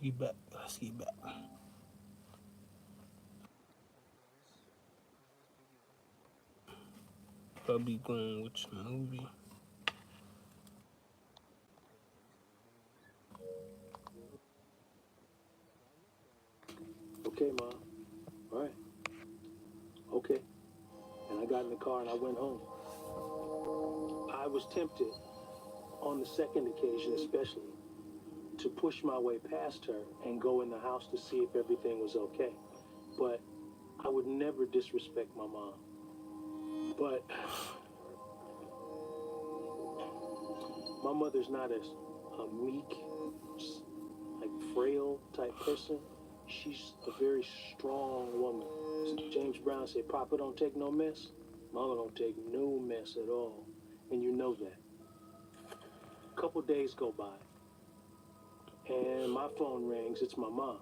get back. Let's get back. Probably going with some movie. Okay, Mom. All right. Okay. And I got in the car and I went home. I was tempted, on the second occasion especially, to push my way past her and go in the house to see if everything was okay. But I would never disrespect my mom. But my mother's not a meek, like frail type person. She's a very strong woman. James Brown said, Papa don't take no mess. Mama don't take no mess at all. And you know that. A couple days go by, and my phone rings. It's my mom.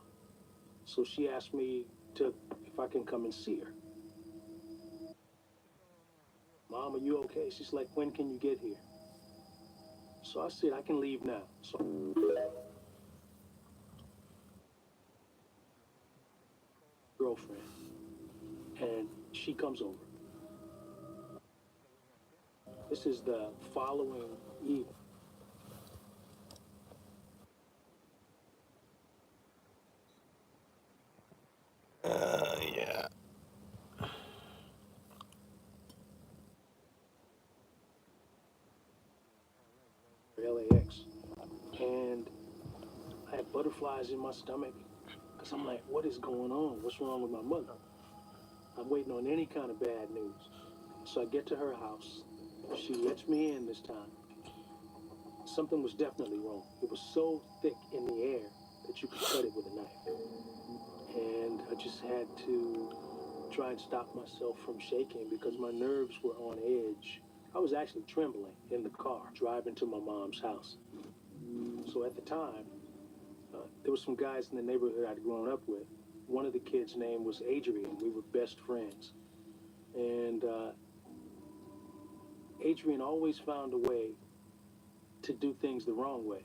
So she asked me if I can come and see her. Mom, are you okay? She's like, when can you get here? So I said, I can leave now. So girlfriend, and she comes over. This is the following evening. Yeah. LAX, and I had butterflies in my stomach because I'm like, what is going on? What's wrong with my mother? I'm waiting on any kind of bad news. So I get to her house. She lets me in this time. Something was definitely wrong. It was so thick in the air that you could cut it with a knife. And I just had to try and stop myself from shaking because my nerves were on edge. I was actually trembling in the car driving to my mom's house. So at the time, there were some guys in the neighborhood I'd grown up with. One of the kids' name was Adrian. We were best friends. And Adrian always found a way to do things the wrong way.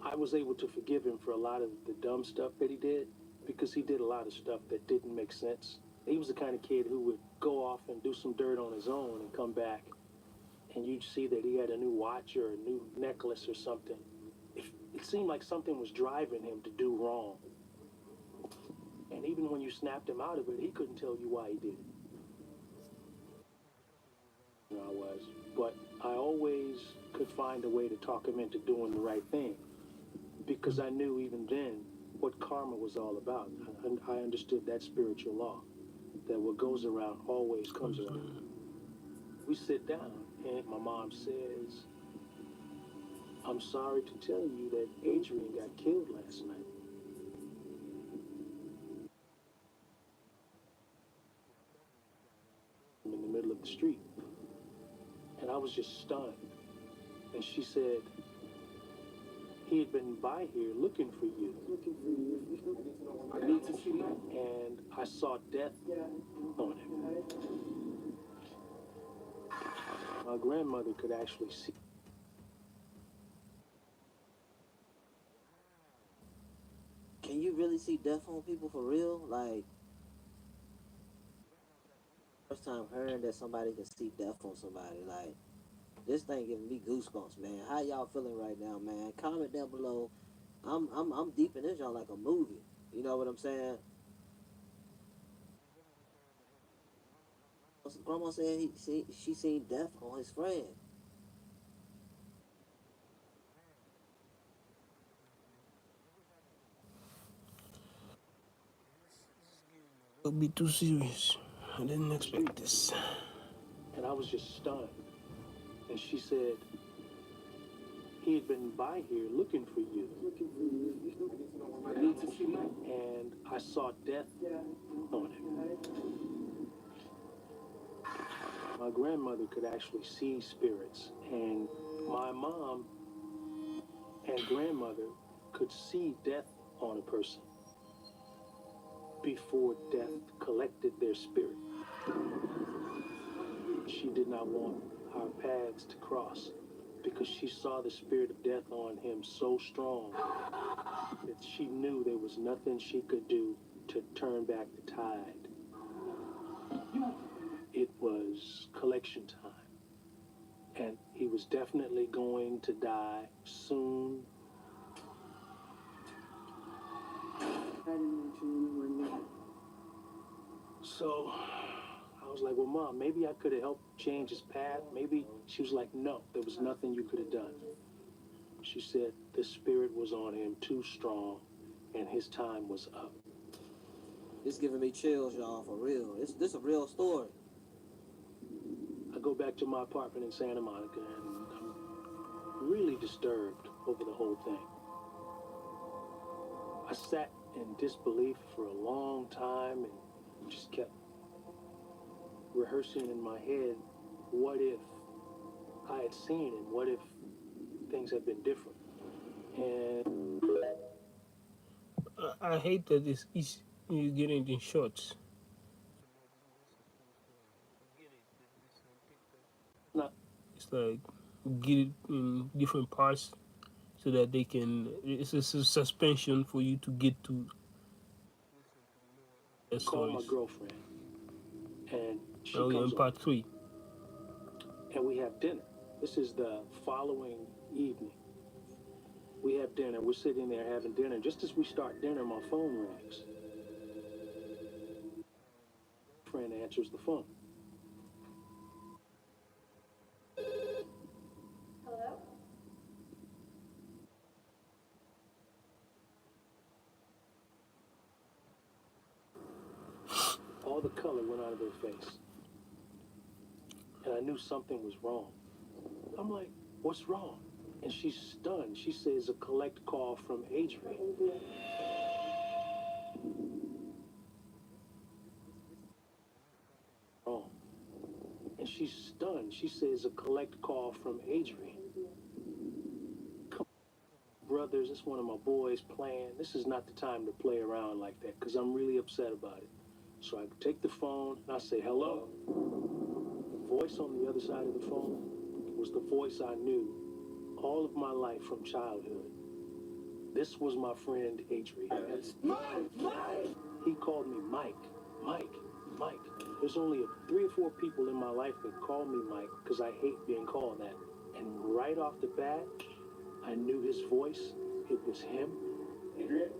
I was able to forgive him for a lot of the dumb stuff that he did because he did a lot of stuff that didn't make sense. He was the kind of kid who would go off and do some dirt on his own and come back, and you'd see that he had a new watch or a new necklace or something. It seemed like something was driving him to do wrong. And even when you snapped him out of it, he couldn't tell you why he did it. I was. But I always could find a way to talk him into doing the right thing because I knew even then what karma was all about. I understood that spiritual law, that what goes around always comes around. We sit down, and my mom says, I'm sorry to tell you that Adrian got killed last night. I'm in the middle of the street. And I was just stunned. And she said, he had been by here looking for you. I need to see him. And I saw death on him. My grandmother could actually see. Can you really see death on people for real? Like, first time hearing that somebody can see death on somebody. Like, this thing giving me goosebumps, man. How y'all feeling right now, man? Comment down below. I'm deep in this y'all like a movie. You know what I'm saying? Grandma said she seen death on his friend. It'll be too serious. I didn't expect this. And I was just stunned. And she said, he had been by here looking for you. I need to see him. And I saw death on him. My grandmother could actually see spirits, and my mom and grandmother could see death on a person before death collected their spirit. She did not want our paths to cross because she saw the spirit of death on him so strong that she knew there was was nothing she could do to turn back the tide. It was collection time. And he was definitely going to die soon. So I was like, well, Mom, maybe I could have helped change his path. Maybe. She was like, no, there was nothing you could have done. She said the spirit was on him too strong and his time was up. It's giving me chills, y'all, for real. This a real story. I go back to my apartment in Santa Monica and I'm really disturbed over the whole thing. I sat in disbelief for a long time and just kept rehearsing in my head, what if I had seen and what if things had been different? And I hate that it's you get it in shorts. not It's like get it in different parts so that they can. It's a suspension for you to get to the call my stories. girlfriend and she Now we're in comes over part three. and we have dinner. This is the following evening. We have dinner. We're sitting there having dinner. Just as we start dinner, my phone rings. Friend answers the phone. Hello? All the color went out of her face. And I knew something was wrong. I'm like, what's wrong? And she's stunned. She says a collect call from Adrian. Wrong. And she's stunned. She says a collect call from Adrian. Come on, brothers, it's one of my boys playing. This is not the time to play around like that because I'm really upset about it. So I take the phone and I say, hello. The voice on the other side of the phone was the voice I knew all of my life from childhood. This was my friend Adrian. Mike! He called me Mike. Mike. Mike. There's only 3 or 4 people in my life that call me Mike because I hate being called that. And right off the bat, I knew his voice. It was him. Adrian?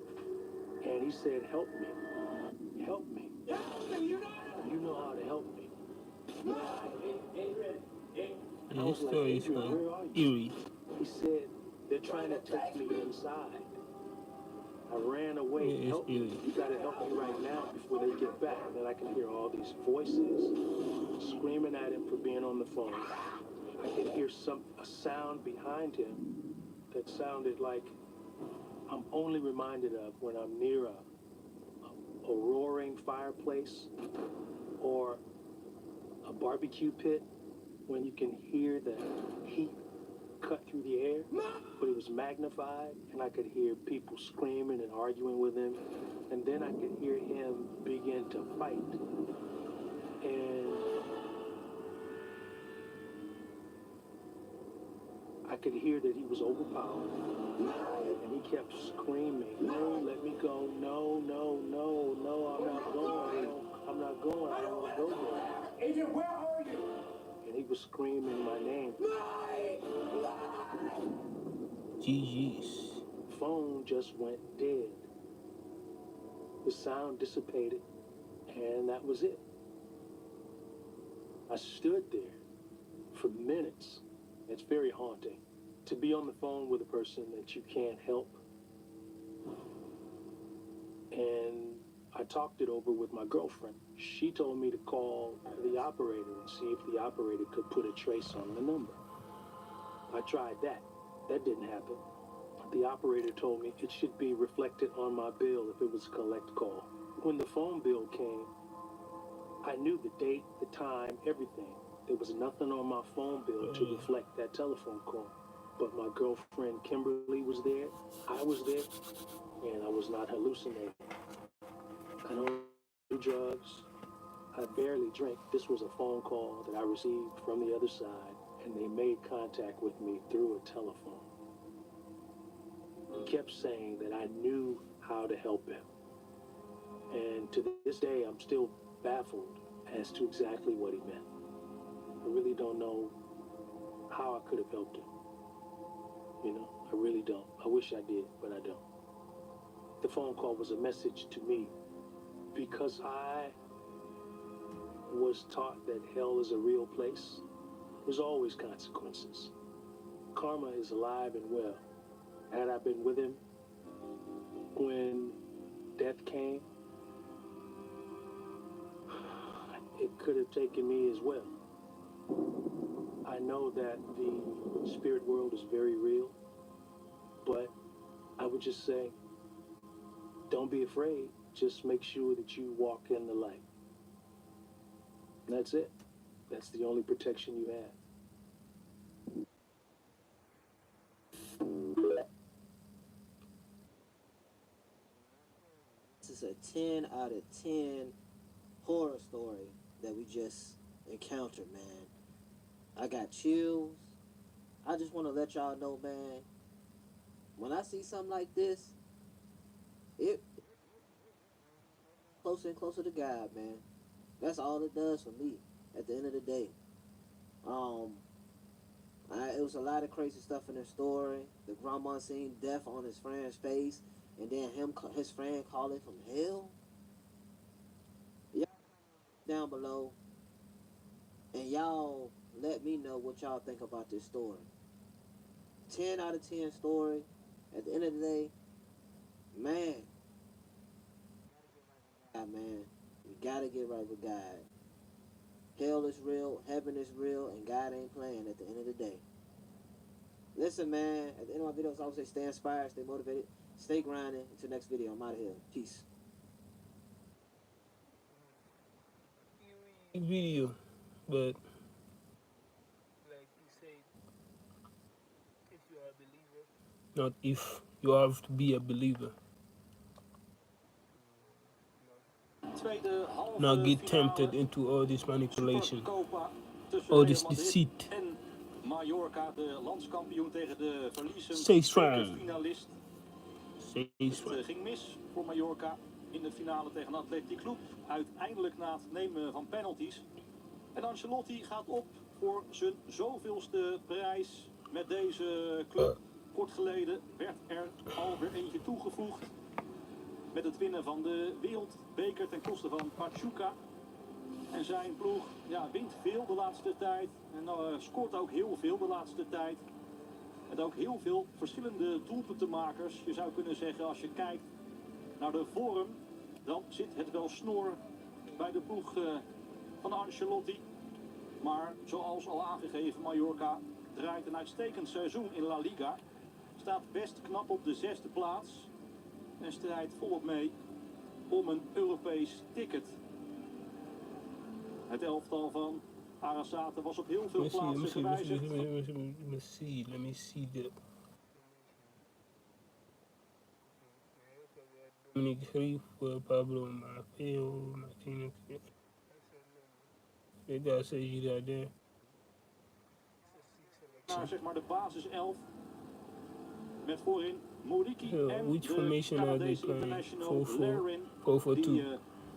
And he said, help me. Help me. You know how to help me. And I this was like, story is Adrian, like where are you? eerie. He said, they're trying to take me inside. I ran away. It's Help me. eerie. You gotta help me right now before they get back. And then I can hear all these voices screaming at him for being on the phone. I could hear a sound behind him that sounded like I'm only reminded of when I'm near a roaring fireplace or a barbecue pit when you can hear the heat cut through the air, but it was magnified, and I could hear people screaming and arguing with him, and then I could hear him begin to fight, and I could hear that he was overpowered, and he kept screaming, no, let me go, no, no, no, no, I'm not going, I'm not going, I don't want to go there. Agent, where are you? And he was screaming my name. GG's. Phone just went dead. The sound dissipated, and that was it. I stood there for minutes. It's very haunting to be on the phone with a person that you can't help. And I talked it over with my girlfriend. She told me to call the operator and see if the operator could put a trace on the number. I tried that. That didn't happen. The operator told me it should be reflected on my bill if it was a collect call. When the phone bill came, I knew the date, the time, everything. There was nothing on my phone bill to reflect that telephone call. But my girlfriend Kimberly was there, I was there, and I was not hallucinating. I don't do drugs. I barely drink. This was a phone call that I received from the other side, and they made contact with me through a telephone. He kept saying that I knew how to help him. And to this day, I'm still baffled as to exactly what he meant. I really don't know how I could have helped him. You know, I really don't. I wish I did, but I don't. The phone call was a message to me because I was taught that hell is a real place. There's always consequences. Karma is alive and well. Had I been with him when death came, it could have taken me as well. I know that the spirit world is very real, but I would just say, don't be afraid. Just make sure that you walk in the light. That's it. That's the only protection you have. This is a 10 out of 10 horror story that we just encountered, man. I got chills. I just want to let y'all know, man, when I see something like this, it closer and closer to God, man. That's all it does for me at the end of the day. Um, it was a lot of crazy stuff in the story. The grandma seeing death on his friend's face, and then his friend calling from hell. Y'all down below, and y'all let me know what y'all think about this story. 10 out of 10 story. At the end of the day, man, God, man, we gotta get right with God. Hell is real, heaven is real, and God ain't playing at the end of the day. Listen, man, at the end of my videos, I always say stay inspired, stay motivated, stay grinding. Until next video, I'm out of here. Peace. Video, but like you said, if you are a believer, not if you have to be a believer. Tweede Not halve get finale tempted into all this manipulation, Supercopa tussen all Real this Madrid deceit. en Mallorca, de landskampioen tegen de verliezend Stay strong. bekerfinalist. Stay Het strong. ging mis voor Mallorca in de finale tegen Athletic Club. Uiteindelijk na het nemen van penalties. En Ancelotti gaat op voor zijn zoveelste prijs met deze club. Kort geleden werd er alweer eentje toegevoegd. Met het winnen van de wereldbeker ten koste van Pachuca. En zijn ploeg wint veel de laatste tijd. En scoort ook heel veel de laatste tijd. Met ook heel veel verschillende doelpuntenmakers. Je zou kunnen zeggen, als je kijkt naar de vorm, dan zit het wel snor bij de ploeg van Ancelotti. Maar zoals al aangegeven, Mallorca draait een uitstekend seizoen in La Liga. Staat best knap op de 6e plaats. En strijdt volop mee om een Europees ticket. Het elftal van Arasate was op heel veel plaatsen gewijzigd. Let me see the Dominic Grif, Pablo Maffeo, Martino. They got say you got there. Naar zeg maar de basiself. Met voorin Moriki en Which de formation are they Canadese playing? international Larin. 4-4-2. Die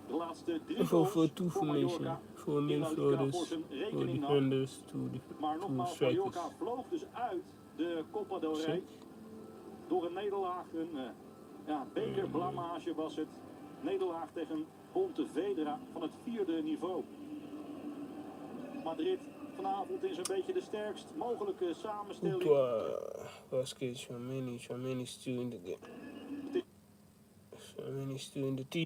de laatste 3 A goals 4-4-2 voor formation. Mallorca 4 in La Liga voor midfielders, zijn 4 rekening nam. defenders, 2 Maar nogmaals, strikers. Mallorca vloog dus uit de Copa del Check. Rey. Door een nederlaag, een bekerblamage was het. Nederlaag tegen Pontevedra van het 4e niveau. Madrid vanavond is een beetje de sterkst mogelijke samenstelling. Basket, Chouameni still in the game. Chouameni still in the team.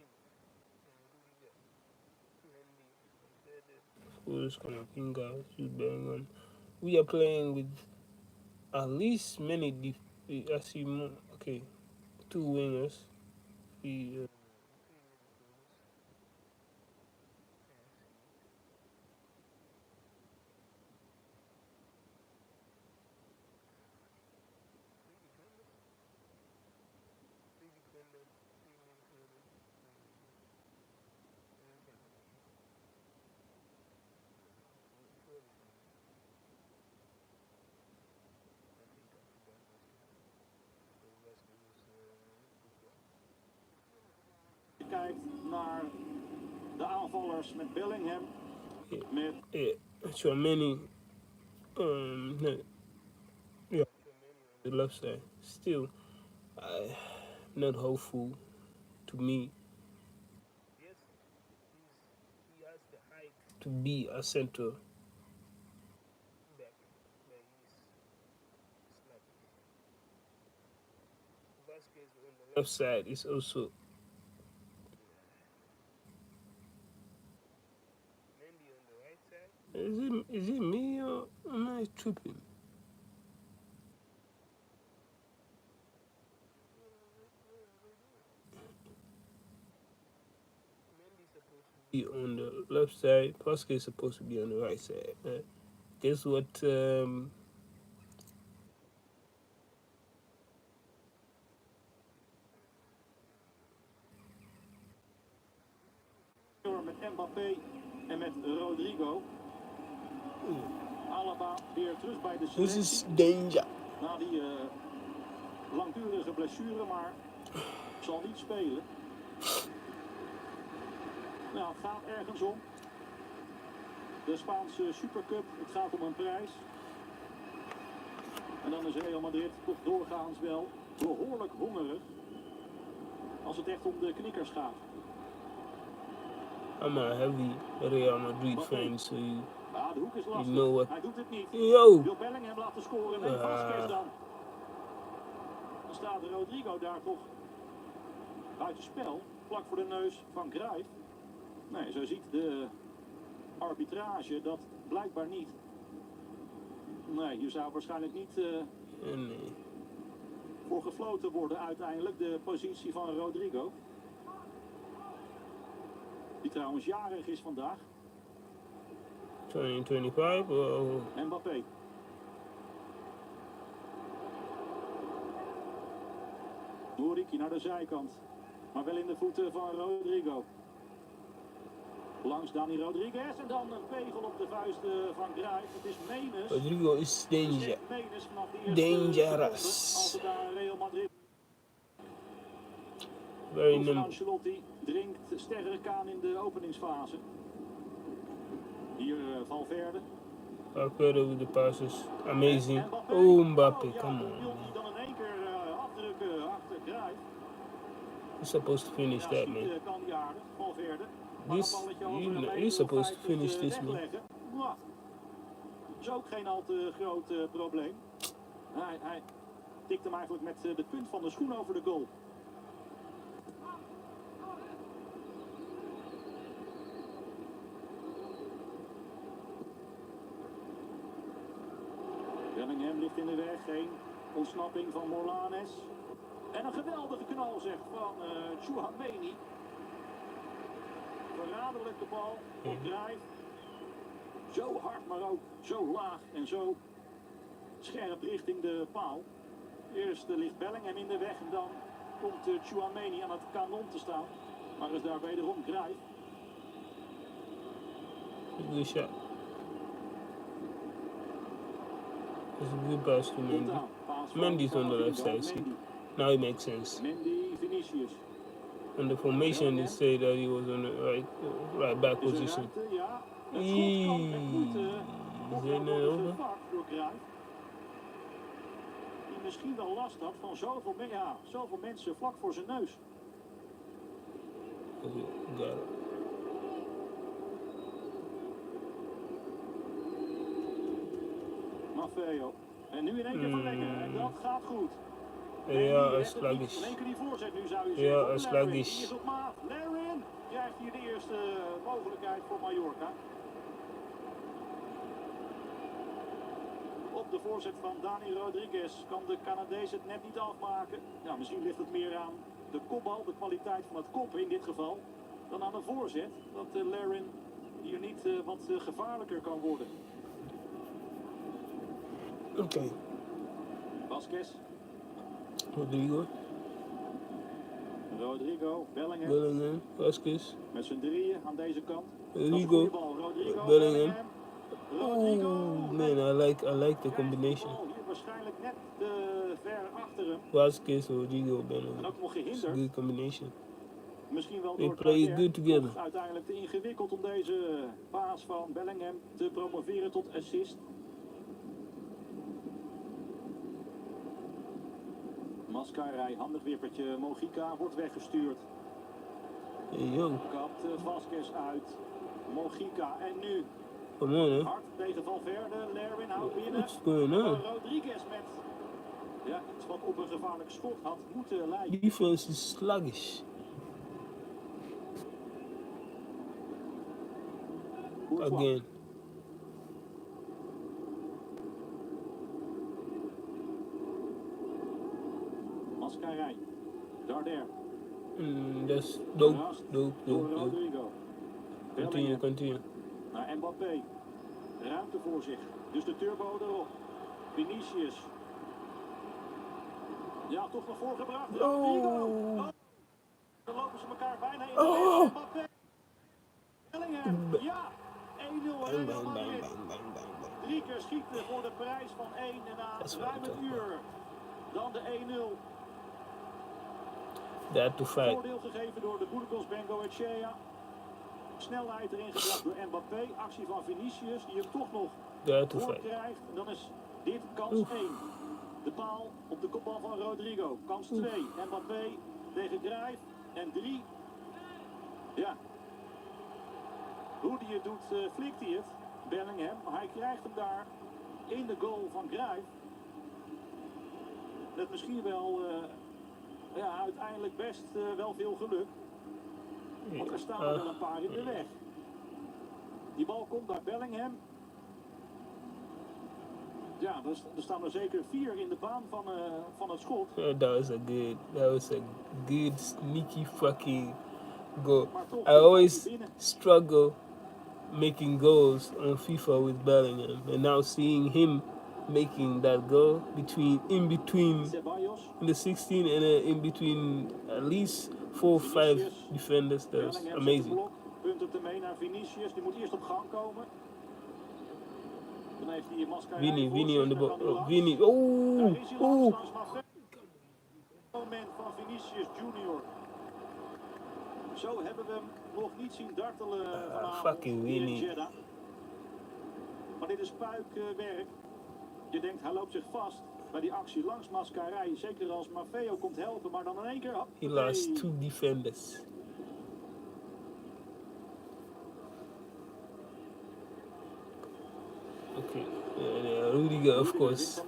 Of course, Kamavinga, we are playing with at least many. I see more. Okay, 2 wingers. We, naar de aanvallers met Bellingham. Met Chouameni, no, yeah, the left side. Still, I'm not hopeful to me. Yes, he has the height to be a center back, but it's like Vasquez on the left side is also Mendy on the right side. Is it me or am I tripping? Mendy's supposed to be on the left side. Vasquez is supposed to be on the right side. Guess what? met Mbappé en met Rodrigo. Alaba weer terug bij de This is selectie. danger. Na die langdurige blessure, maar zal niet spelen. Nou, het gaat ergens om. De Spaanse Supercup, het gaat om een prijs. En dan is Real Madrid toch doorgaans wel behoorlijk hongerig. Als het echt om de knikkers gaat. I'm a heavy Real Madrid fan, so Ja, de hoek is lastig. know what. Hij doet het niet. Yo! Wil Bellingham laten scoren. Nee, Vasquez dan. Dan staat Rodrigo daar toch buiten spel. Vlak voor de neus van Cruijff. Nee, zo ziet de arbitrage dat blijkbaar niet. Nee, hier zou waarschijnlijk niet Nee. voor gefloten worden uiteindelijk. De positie van Rodrigo. Die trouwens jarig is vandaag. 2025 or Mbappé. Nooriki naar de zijkant. Maar wel in de voeten van Rodrigo. Langs Dani Rodriguez en dan een pegel op de vuisten van Cruijff. Het is Menes. Rodrigo is danger. Menes vanaf de eerste Dangerous. seconde, als het daar Real Madrid. Very nimble. Ancelotti dringt sterk aan in de openingsfase. Hier Valverde. Valverde with the passes. Amazing. Oh, Mbappé, come on. Wil hij dan in één keer afdrukken achter Cruijff. You're supposed to finish that, man. Kan die aardig, Valverde. You're supposed to finish this, man. Dat is ook geen al te groot probleem. Hij tikt hem eigenlijk met de punt van de schoen over de goal. Bellingham ligt in de weg, geen ontsnapping van Morlanes. En een geweldige knal zeg van Chouameni. Verraderlijk de bal op Cruijff. Zo hard, maar ook zo laag en zo scherp richting de paal. Eerst ligt Bellingham in de weg en dan komt Chouameni aan het kanon te staan. Maar is daar wederom Cruijff. Good shot. It's a good pass to Mendy. Mendy's on the left side, see. Now it makes sense. Mendy, Vinicius. On the formation, they say that he was on the right back position. Ja, het Eee. schot kan met moeite Is it not over? gepakt door Cruijff. Die misschien wel last had van zoveel mensen vlak voor zijn neus. Okay, got it. Maffeo. En nu in één keer verlengen. En dat gaat goed. Ja, sluggish. In één keer die voorzet nu zou je Ja, zeggen. sluggish. Die is op maat. Larin krijgt hier de eerste mogelijkheid voor Mallorca. Op de voorzet van Dani Rodriguez kan de Canadees het net niet afmaken. Ja, misschien ligt het meer aan de kopbal, de kwaliteit van het koppen in dit geval, dan aan de voorzet. Dat Larin hier niet wat gevaarlijker kan worden. Okay. Vasquez, Rodrigo, Bellingham, Vasquez, met z'n drieën aan deze kant. Rodrigo, Rodrigo, Bellingham. Rodrigo. Oh man, I like the combination. Hier waarschijnlijk net ver achter hem. Vasquez, Rodrigo, Bellingham. En ook nog It's a gehinderd. good combination. Misschien wel They door play karakter. good together. Toch uiteindelijk te ingewikkeld om deze paas van Bellingham te promoveren tot assist. Mascarij, handig wippertje. Mogica wordt weggestuurd. Hey, yo. Kapt Vasquez uit. Mogica en nu Come on, hard tegen Valverde. Lerwin houdt binnen. What's going on? Rodriguez met iets wat op een gevaarlijk schot had moeten lijken. Defense is sluggish. Again. Mascarij. Darder. That's dope. Door Rodrigo. Continue. Naar Mbappé. Ruimte voor zich. Dus de turbo erop. Vinicius. Ja, toch nog voorgebracht. Rodrigo. Oh. Dan lopen ze elkaar bijna in de weg. Mbappé. Bellingham. Ja. 1-0 Real Madrid. 3 keer schieten voor de prijs van 1 en na ruim een uur. Dan de 1-0. That to fight. Voordeel gegeven door de Burgos Bengoechea. Snelheid erin gebracht door Mbappé. Actie van Vinicius die hem toch nog voorkrijgt. Dan is dit kans 1. De paal op de kopbal van Rodrigo. Kans 2. Mbappé tegen Grijf. En 3. Ja. Hoe die het doet, flikt hij het. Bellingham. Maar hij krijgt hem daar in de goal van Grijf. Met misschien wel uiteindelijk best wel veel geluk. Want er staan er wel een paar in de weg. Die bal komt naar Bellingham. Ja, er staan er zeker 4 in de baan van het schot. That was a good sneaky fucking goal. I always struggle making goals on FIFA with Bellingham, and now seeing him making that goal in between in the 16 and in between at least 4 or 5 defenders, that's amazing. Punt op de mee naar Vinicius, die moet eerst op gang komen. Dan heeft hij Mascarij. Vinny on the ball. Vinny. Moment van Vinicius Junior. Zo hebben we hem nog niet zien dartelen vanavond fucking Vinny. Maar dit is puikwerk. Je denkt hij loopt zich vast bij die actie langs Mascarij. Zeker als Maffeo komt helpen, maar dan in één keer... He lost 2 defenders. Okay. Rudiger, of course.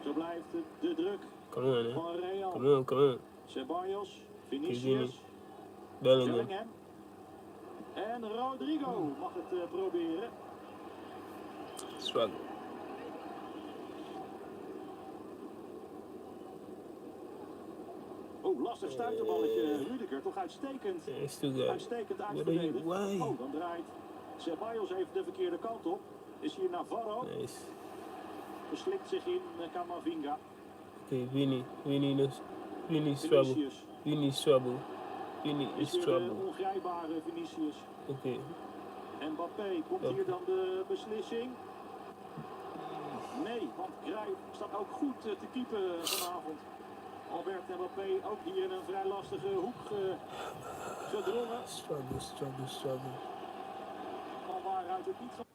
Zo blijft de druk van Real. Come on. Ceballos, Vinicius, Bellingham. En Rodrigo mag het proberen. Struggle. Lastig stuiterballetje. Rudiger, toch uitstekend. Uitstekend uitverdedigd. Dan draait Ceballos even de verkeerde kant op. Is hier Navarro. Nice. Verslikt zich in Camavinga. Okay, Vinny is trouble. Vinny is trouble. De ongrijpbare Vinicius. Okay. Mbappé, komt hier dan de beslissing? Nee, want Grijf staat ook goed te keepen vanavond. Albert Mbappé ook hier in een vrij lastige hoek gedrongen. Struggle. Van waaruit het niet gaat.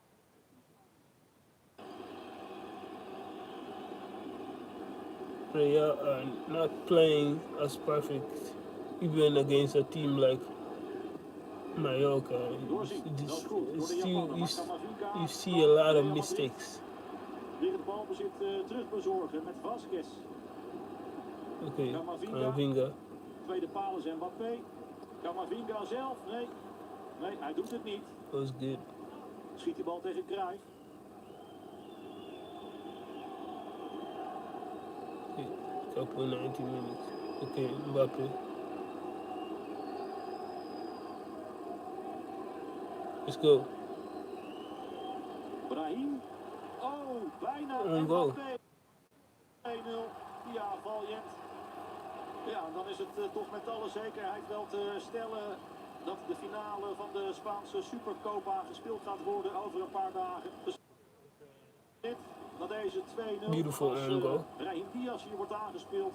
Real are not playing as perfect, even against a team like Mallorca. You see a lot of mistakes. Weer het balbezit terugbezorgen met Vasquez. Oké, Camavinga. Tweede paal is Mbappé. Camavinga zelf, nee, hij doet het niet. That was good. Schiet die bal tegen Cruijff. Okay, couple 90 minutes. Okay, Mbappé. Let's go. Brahim. Oh, bijna. On goal. 1-0. Ja, Valjent. Ja, dan is het toch met alle zekerheid wel te stellen dat de finale van de Spaanse Supercopa gespeeld gaat worden over een paar dagen. Dus na deze 2-0 Beautiful als goal. Brahim Diaz hier wordt aangespeeld.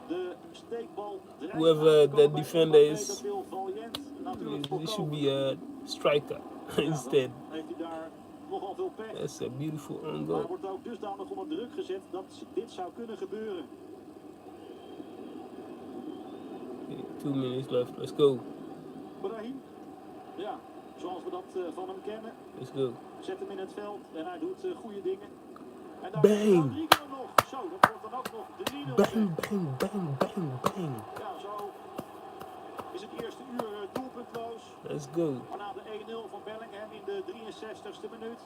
De steekbal whoever the defender is, dat wil Valjent natuurlijk it should voorkomen. be a striker instead. Heeft hij daar nogal veel pech. That's a beautiful on Maar goal. hij wordt ook dusdanig onder druk gezet dat dit zou kunnen gebeuren. Okay, 2 minutes left. Let's go. Brahim, ja, zoals we dat van hem kennen. Let's go. Zet hem in het veld en hij doet goede dingen. En daar Bang! is Rodrigo nog. Zo, dat wordt dan ook nog 3-0. Bang, bang, bang, bang, bang. Ja, zo is het eerste uur doelpuntloos. Let's go. Maar na de 1-0 van Bellingham in de 63ste minuut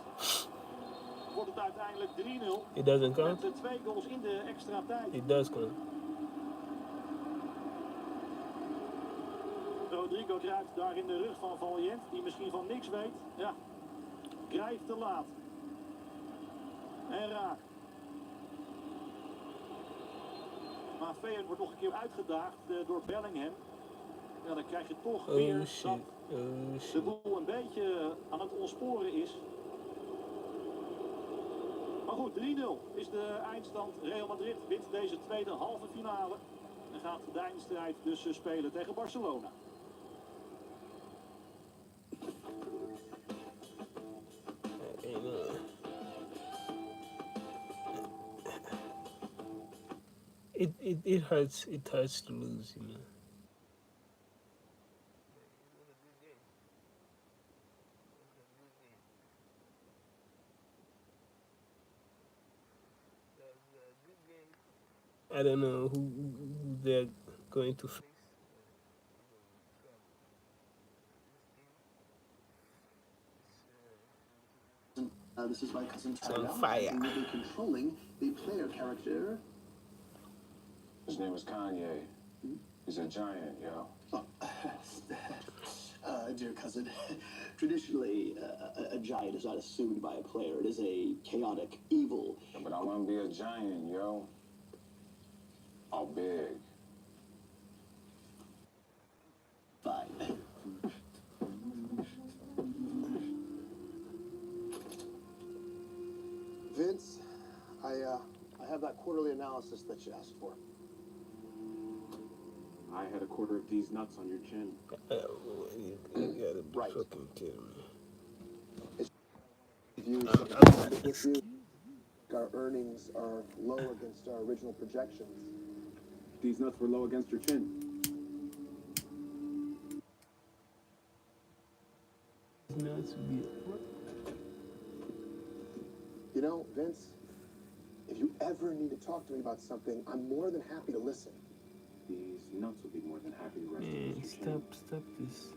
wordt het uiteindelijk 3-0. It doesn't count? Met 2 goals in de extra tijd. It does count. Rodrigo kruipt daar in de rug van Valjent, die misschien van niks weet. Ja, grijpt te laat. En raak. Maar Feyenoord wordt nog een keer uitgedaagd door Bellingham. Ja, dan krijg je toch weer dat de boel een beetje aan het ontsporen is. Maar goed, 3-0 is de eindstand. Real Madrid wint deze tweede halve finale. En gaat de eindstrijd dus spelen tegen Barcelona. It hurts. It hurts to lose, you know. I don't know who they're going to face. This is my cousin It's on Tyler. fire. He will be controlling the player character. His name is Kanye. He's a giant, yo. Oh, dear cousin, traditionally, a giant is not assumed by a player. It is a chaotic, evil. But I want to be a giant, yo. All big. Fine. Vince, I have that quarterly analysis that you asked for. I had a quarter of these nuts on your chin. You gotta be Right. fucking kidding me. Our earnings are low against our original projections. These nuts were low against your chin. Nuts would be You know, Vince, if you ever need to talk to me about something, I'm more than happy to listen. These nuts will be more than happy to rest man, against your chin. stop this.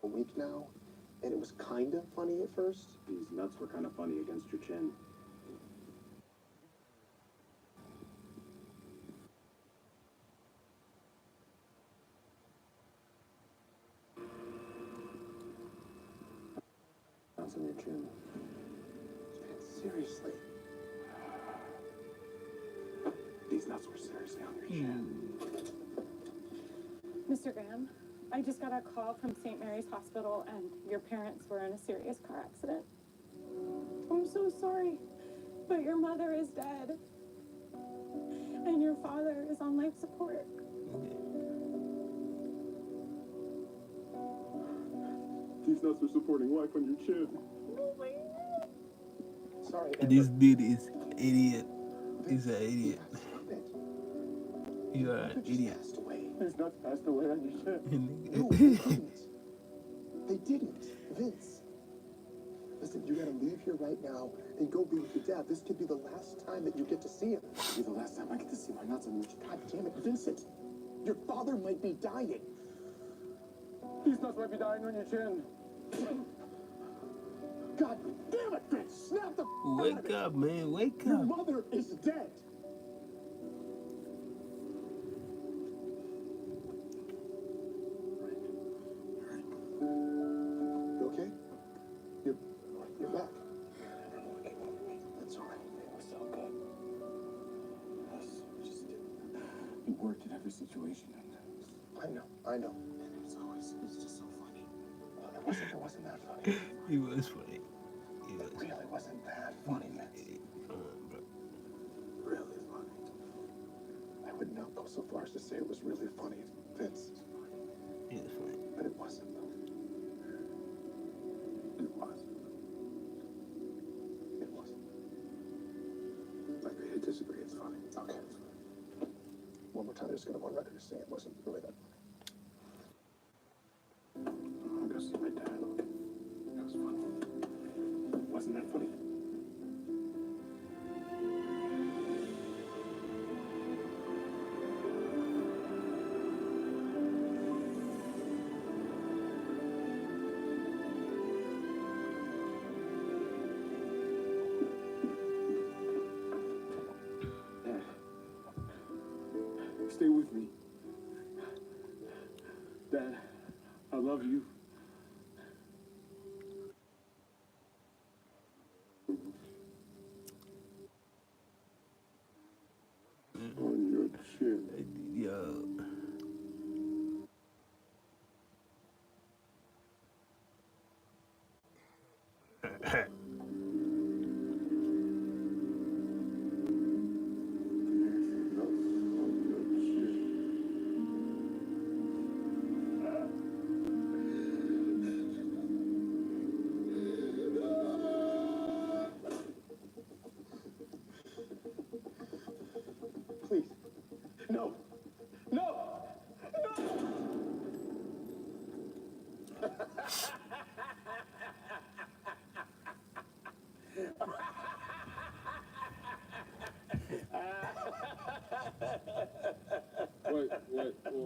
A week now, and it was kind of funny at first. These nuts were kind of funny against your chin. Nuts on your chin. Seriously. These nuts were seriously on your chin. Mr. Graham, I just got a call from St. Mary's Hospital and your parents were in a serious car accident. I'm so sorry, but your mother is dead. And your father is on life support. These nuts are supporting life on your chin. Sorry, This dude is idiot. He's an idiot. Stop it. You are an idiot. Passed away. These nuts passed away on your chin. No, they didn't. They didn't. Vince. Listen, you gotta leave here right now and go be with your dad. This could be the last time that you get to see him. It'll be the last time I get to see my nuts on your chin. God damn it, Vincent. Your father might be dying. These nuts might be dying on your chin. God damn it, Vince. Snap the Wake up, man. Wake Your up. mother is dead. You okay? You're back. That's all right. It was so good. It worked in every situation. I know. It's just so funny. It wasn't that funny. He was funny. He It really wasn't that funny, Vince. Come on, bro. Really funny. I would not go so far as to say it was really funny, Vince. It's funny. But it wasn't, though. It wasn't. It wasn't. Agree to disagree. It's funny. Okay, it's funny. One more time, I'm just going to go on record as saying it wasn't really that funny. I'm going to see my dad. That was funny. Wasn't that funny? Stay with me. Dad, I love you. On your chin. Yo. Please. No. No.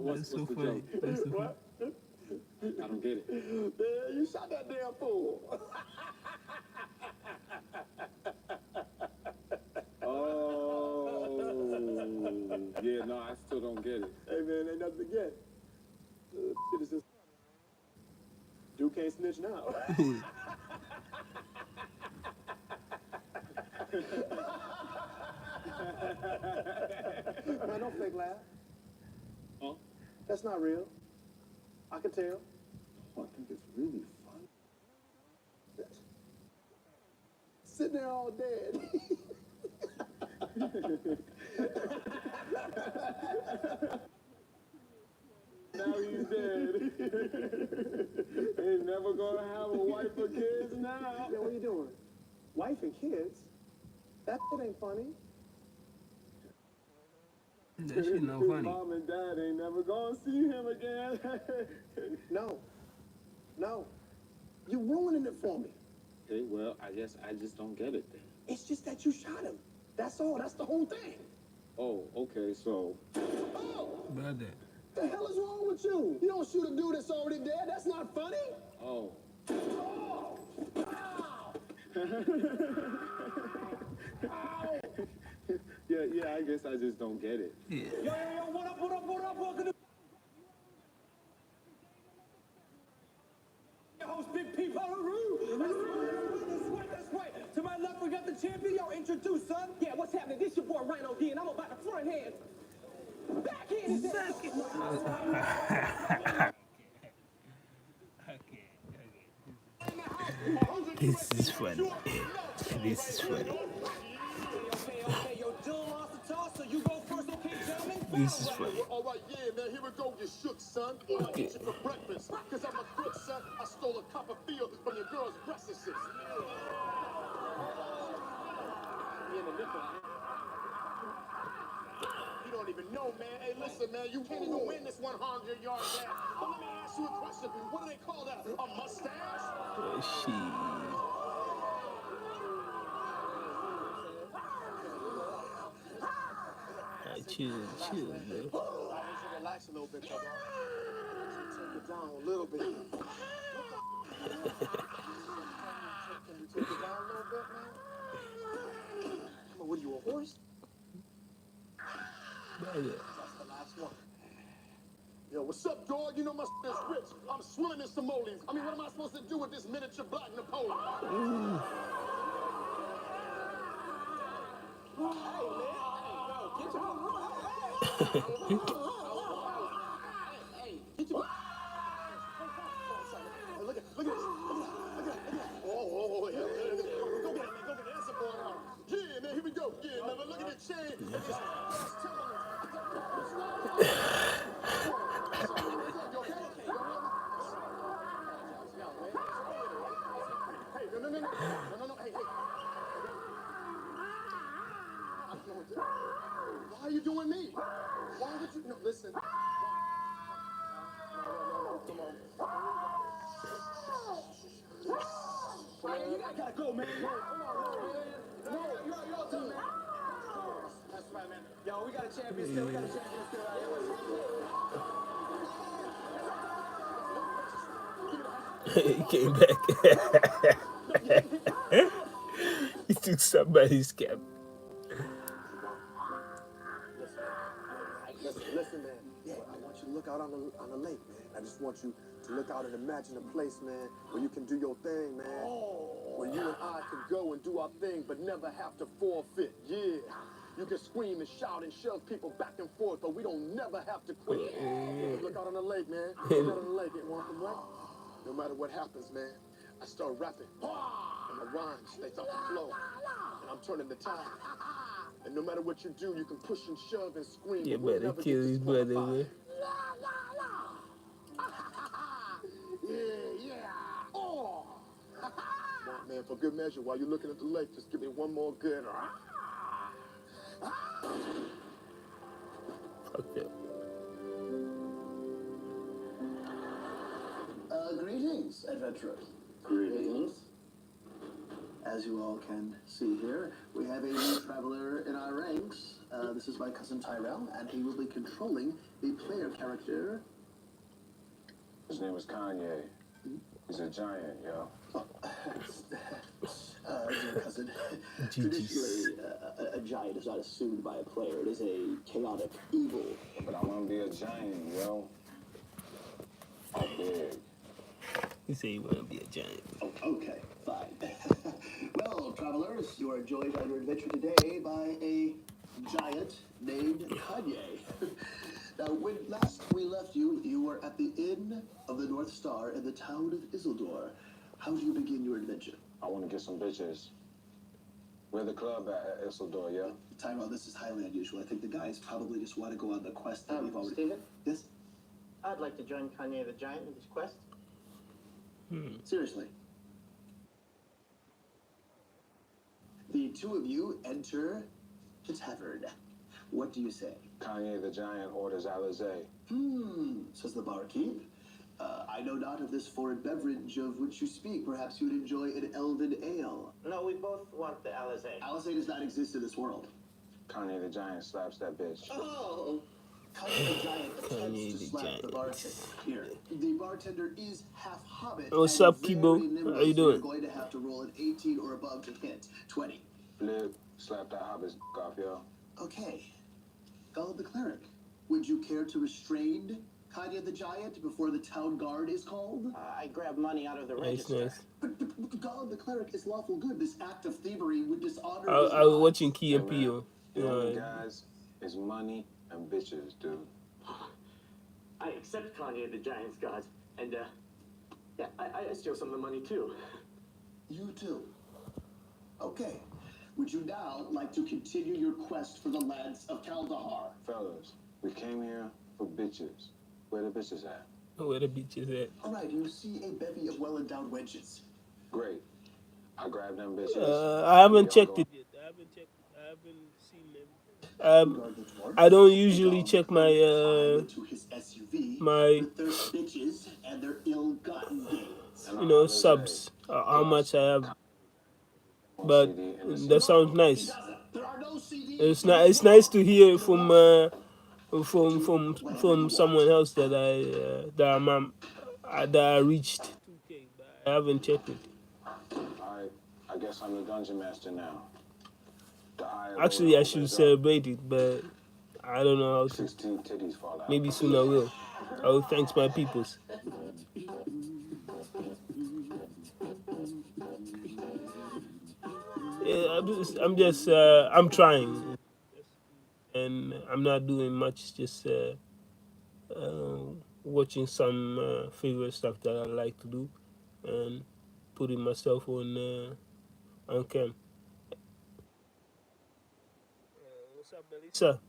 That's so the funny. joke? That's so funny. What? I don't get it. Man, you shot that damn fool. Oh, yeah, no, I still don't get it. Hey, man, ain't nothing to get. Shit is just... Dude can't snitch now. Man, don't fake laugh. Huh? That's not real. I can tell. Oh, I think it's really fun. Sitting there all dead. Now he's dead. Ain't never gonna have a wife or kids now. Yeah, what are you doing? Wife and kids? That shit ain't funny. That shit no His funny. mom and dad ain't never gonna see him again. No. No. You ruining it for me. Okay, well, I guess I just don't get it then. It's just that you shot him. That's all. That's the whole thing. Oh, okay, so Oh! About that. The hell is wrong with you? You don't shoot a dude that's already dead. That's not funny. oh. Oh! Ow! Ow! Yeah, I guess I just don't get it. Yeah. Yo, what up? Welcome to your host, Big P. Polaroo. That's right. To my left, we got the champion. Yo, introduce, son. Yeah, what's happening? This your boy, Rhino D, and I'm about to front hand. Backhand his ass. This is funny. This is funny. Okay, yo, Dylan lost the toss, so you go first, okay, gentlemen? This is funny. All right, yeah, man, here we go. You shook, son. I'll eat you for breakfast. Cause I'm a crook, son. I stole a copper field from your girl's breast and shit. You don't even know, man. Hey, listen, man, you can't even win this 100-yard dash. But let me ask you a question. What do they call that? A mustache? Oh, shit. Chill, chill, bro. I need you to relax a little bit, brother. Take it down a little bit. Can you take it down a little bit, man? Come on, what are you, a horse? About that. That's the last one. Yo, what's up, dog? You know my is rich. I'm swimming in simoleons. I mean, what am I supposed to do with this miniature black Napoleon? Look at this. Oh, yeah. Why are you doing me? Why would you? No, listen. No, come on. You gotta go, man. No, come on, no, man. No, you're done, man. That's right, man. Yo, we got a champion still. We got a champion still out here. He came back. He took somebody's cap. Listen, man. Yeah, I want you to look out on the lake, man. I just want you to look out and imagine a place, man, where you can do your thing, man. Where you and I can go and do our thing, but never have to forfeit. Yeah. You can scream and shout and shove people back and forth, but we don't never have to quit. Look out on the lake, man. Look out on the lake. It want the lake. No matter what happens, man, I start rapping. And my rhymes, they start to flow. And I'm turning the tide. And no matter what you do, you can push and shove and scream. You But we'll better never kill get his brother, disqualified. man. Yeah. Oh. Come on, man, for good measure, while you're looking at the lake, just give me one more good. Fuck that. Greetings, adventurers. Greetings. As you all can see here, we have a new traveler in our ranks. This is my cousin Tyrell, and he will be controlling the player character. His name is Kanye. He's a giant, yo. Dear cousin, GG's. traditionally, a giant is not assumed by a player. It is a chaotic evil. But I want to be a giant, yo. How big? He said he want to be a giant. Oh, okay, fine. Well, travelers, you are joined on your adventure today by a giant named Kanye. Now, when last we left you, you were at the Inn of the North Star in the town of Isildur. How do you begin your adventure? I want to get some bitches. Where the club at Isildur, yeah? Tyrell, this is highly unusual. I think the guys probably just want to go on the quest that we've already... Steven, Yes? I'd like to join Kanye the Giant in his quest. Seriously. The two of you enter the tavern. What do you say? Kanye the giant orders Alizé. Says the barkeep. I know not of this foreign beverage of which you speak. Perhaps you would enjoy an elven ale. No, we both want the Alizé. Alizé does not exist in this world. Kanye the giant slaps that bitch. Oh! Kanye the Giant attempts Kanye to the slap the Giant. bartender. Here, the bartender is half hobbit. What's and up, very Kibo? nimble, How you so you're doing? going to have to roll an 18 or above to hit. 20. Flip, slap that hobbit's off, yo. Okay. Gull the cleric, would you care to restrain Kanye the Giant before the town guard is called? I grab money out of the Nice, register. nice. But Gull the cleric is lawful good. This act of thievery would dishonor I his was gods. watching Key Hey, and man, Peele. the only guys is money and bitches, dude. I accept Kanye the Giant's gods, and yeah, I steal some of the money too. You too. Okay. Would you now like to continue your quest for the lands of Kaldahar? Fellas, we came here for bitches. Where the bitches at? Where the beach is at? All right, you see a bevy of well-endowed wenches. Great. I grab them bitches. I haven't checked it yet. I haven't checked. I haven't seen them. I don't usually check my to his SUV my with their bitches and their ill-gotten gains. subs. How much I have. But that sounds nice. There are no CDs. It's nice to hear from someone else that I reached 2K, but I haven't checked it. Alright, I guess I'm the dungeon master now. The higher Actually, I roll should goes up. celebrate it, but I don't know how to. 16 titties fall out. Maybe soon I will. Oh, thanks, my peoples. Yeah, I'm trying, and I'm not doing much. Just watching some favorite stuff that I like to do, and putting myself on cam. What's up, Melissa?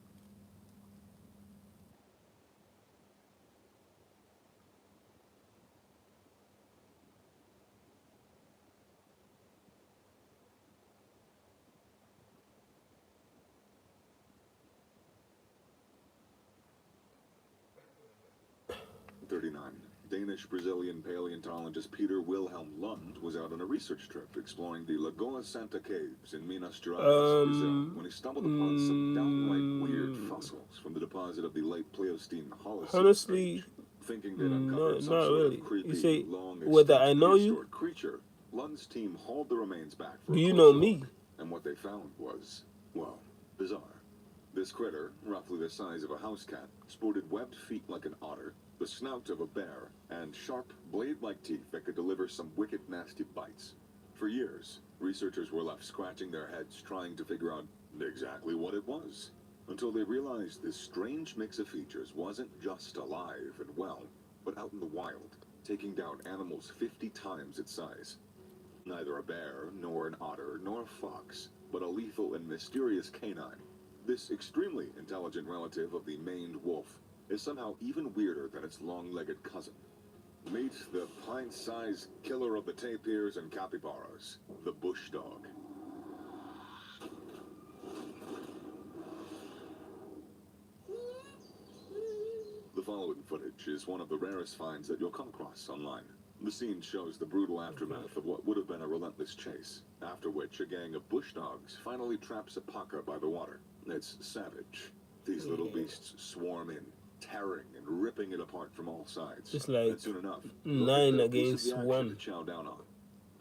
Danish-Brazilian paleontologist Peter Wilhelm Lund was out on a research trip exploring the Lagoa Santa caves in Minas Gerais, Brazil, when he stumbled upon some downright weird fossils from the deposit of the late Pleistocene Holocene Honestly, age. Thinking they'd uncovered some not sort really. of You creepy, say whether I long-extinct know you? prehistoric creature, Lund's team hauled the remains back for Do a you know closer me? look, and what they found was, well, bizarre. This critter, roughly the size of a house cat, sported webbed feet like an otter, the snout of a bear, and sharp, blade-like teeth that could deliver some wicked, nasty bites. For years, researchers were left scratching their heads trying to figure out exactly what it was, until they realized this strange mix of features wasn't just alive and well, but out in the wild, taking down animals 50 times its size. Neither a bear, nor an otter, nor a fox, but a lethal and mysterious canine. This extremely intelligent relative of the maned wolf is somehow even weirder than its long-legged cousin. Meet the pint-sized killer of the tapirs and capybaras, the bush dog. The following footage is one of the rarest finds that you'll come across online. The scene shows the brutal aftermath of what would have been a relentless chase, after which a gang of bush dogs finally traps a paca by the water. It's savage. These little beasts swarm in, tearing and ripping it apart from all sides. It's like And soon enough, 9 a piece of the against action 1. to chow down on.